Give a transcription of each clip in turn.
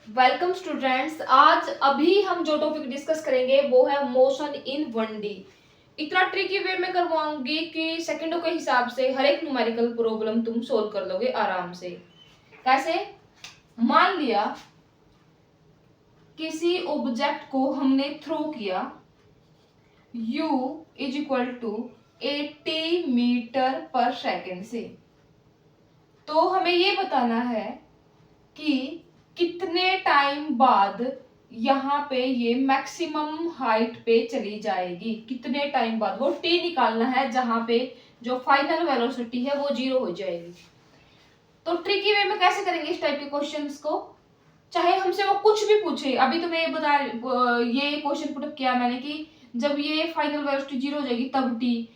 Welcome students. आज अभी हम जो टॉपिक डिस्कस करेंगे वो है मोशन इन 1D। इतना ट्रिकी वे में करवाऊंगी कि सेकंडों के हिसाब से हर एक न्यूमेरिकल प्रॉब्लम तुम सोल्व कर लोगे आराम से। कैसे? मान लिया किसी ऑब्जेक्ट को हमने थ्रो किया u is equal to 80 metre per second से, तो हमें ये बताना है कि कितने टाइम बाद यहाँ पे ये मैक्सिमम हाइट पे चली जाएगी। कितने टाइम बाद वो टी निकालना है जहां पे जो फाइनल वेलोसिटी है वो 0 हो जाएगी। तो ट्रिकी वे में कैसे करेंगे इस टाइप के क्वेश्चंस को? चाहे हमसे वो कुछ भी पूछे। अभी तो मैं ये क्वेश्चन पुटअप किया मैंने कि जब ये फाइनल वेलोसिटी 0 हो जाएगी तब टी।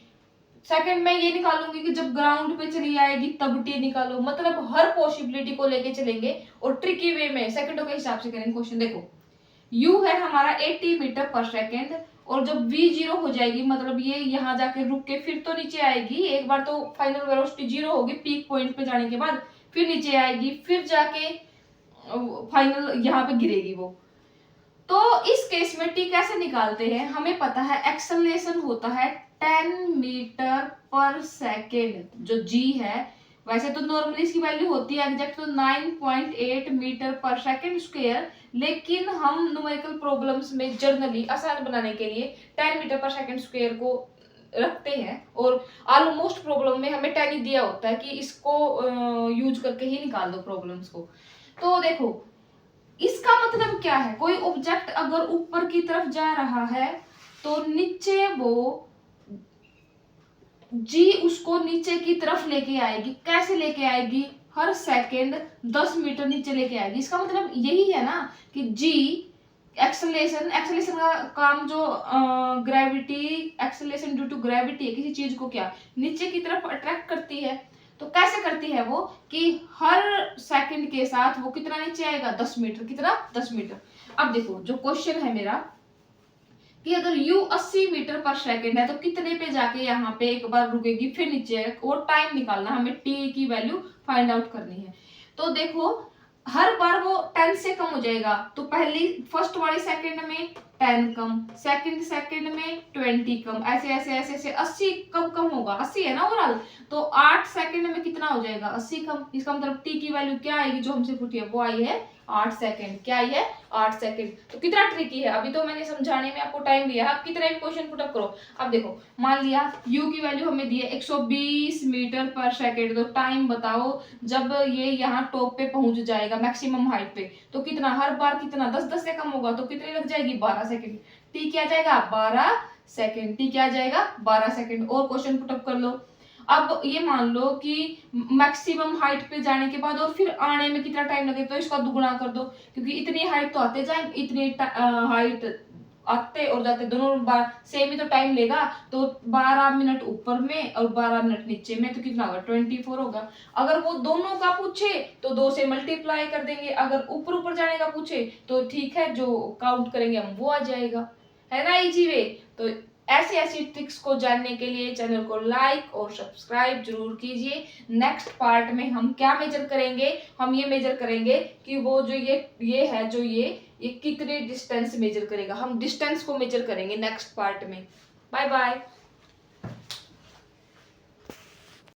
सेकंड में ये निकालूंगी कि जब ग्राउंड पे चली आएगी तब टी निकालो। मतलब हर पॉसिबिलिटी को लेके चलेंगे और ट्रिकी वे में सेकंडों के हिसाब से करेंगे क्वेश्चन। देखो u है हमारा 80 मीटर पर सेकंड और जब v 0 हो जाएगी मतलब ये यहाँ जाके रुक के फिर तो नीचे आएगी। एक बार तो फाइनल वेलोसिटी 0 होगी पीक पॉइंट पे जाने के बाद, फिर नीचे आएगी, फिर जाके फाइनल यहाँ पे गिरेगी वो। तो इस केस में टी कैसे निकालते हैं? हमें पता है एक्सेलरेशन होता है 10 मीटर पर सेकेंड जो g है। वैसे तो नॉर्मली इसकी वैल्यू होती है एग्जैक्ट तो 9.8 मीटर पर सेकेंड स्क्वायर, लेकिन हम न्यूमेरिकल प्रॉब्लम्स में जर्नली आसान बनाने के लिए 10 मीटर पर सेकेंड स्क्वायर को रखते हैं और ऑलमोस्ट प्रॉब्लम में हमें 10 ही दिया होता है कि इसको यूज करके ही निकाल दो प्रॉब्लम्स को। तो देखो इसका मतलब क्या है? कोई ऑब्जेक्ट अगर ऊपर की तरफ जा रहा है तो नीचे वो जी उसको नीचे की तरफ लेके आएगी। कैसे लेके आएगी? हर सेकंड 10 मीटर नीचे लेके आएगी। इसका मतलब यही है ना कि जी एक्सेलरेशन का काम जो gravity acceleration due to gravity है, किसी चीज को क्या नीचे की तरफ अट्रैक्ट करती है। तो कैसे करती है वो कि हर सेकंड के साथ वो कितना नीचे आएगा? 10 मीटर। कितना? 10 मीटर। अब देखो जो क्वेश्चन है मेरा कि अगर u 80 मीटर पर सेकंड है तो कितने पे जाके यहाँ पे एक बार रुकेगी फिर नीचे आएगा। और टाइम निकालना, हमें t की वैल्यू फाइंड आउट करनी है। तो देखो हर बार वो 10 से कम हो जाएगा तो पहली फर्स्ट वाले सेकंड में 10 कम, सेकंड में 20 कम, ऐसे ऐसे ऐसे ऐसे 80 कम कम होगा। 80 है ना ओवरऑल, तो 8 सेकंड में कितना हो जाएगा? 80 कम। इसका मतलब t की वैल्यू क्या आएगी जो हमसे पूछी है? वो आई है 8 सेकंड। क्या आई है? 8 सेकंड। तो कितना ट्रिकी है। अभी तो मैंने समझाने में आपको टाइम दिया, आप कितना भी क्वेश्चन पुट अप करो। अब देखो मान लिया u की वैल्यू हमें दी है 120 मीटर पर सेकंड, तो टाइम बताओ जब ये यहाँ टॉप पे पहुंच जाएगा मैक्सिमम हाइट पे तो कितना? हर बार कितना? 10 से कम होगा तो कितनी लग जाएगी? 12 सेकंड। टी क्या जाएगा? 12 सेकंड। टी क्या जाएगा? 12 सेकंड। और क्वेश्चन पुट अप कर लो। अब ये मान लो कि मैक्सिमम हाइट पे जाने के बाद और फिर आने में कितना टाइम लगे, तो इसका दुगुना कर दो क्योंकि इतनी हाइट तो आते जाए, इतनी हाइट आते और जाते दोनों बार सेम ही तो टाइम लेगा। तो 12 मिनट ऊपर में और 12 मिनट नीचे में तो कितना होगा? 24 होगा। अगर वो दोनों का पूछे तो 2 से मल्टीप्लाई कर देंगे। अगर ऊपर ऊपर जाने का पूछे तो ठीक है, जो काउंट करेंगे हम वो आ जाएगा। है ना इजी वे? तो ऐसी ऐसी ट्रिक्स को जानने के लिए चैनल को लाइक और सब्सक्राइब जरूर कीजिए। नेक्स्ट पार्ट में हम क्या मेजर करेंगे? हम ये मेजर करेंगे कि वो जो ये है जो ये कितने डिस्टेंस मेजर करेगा। हम डिस्टेंस को मेजर करेंगे नेक्स्ट पार्ट में। Bye bye.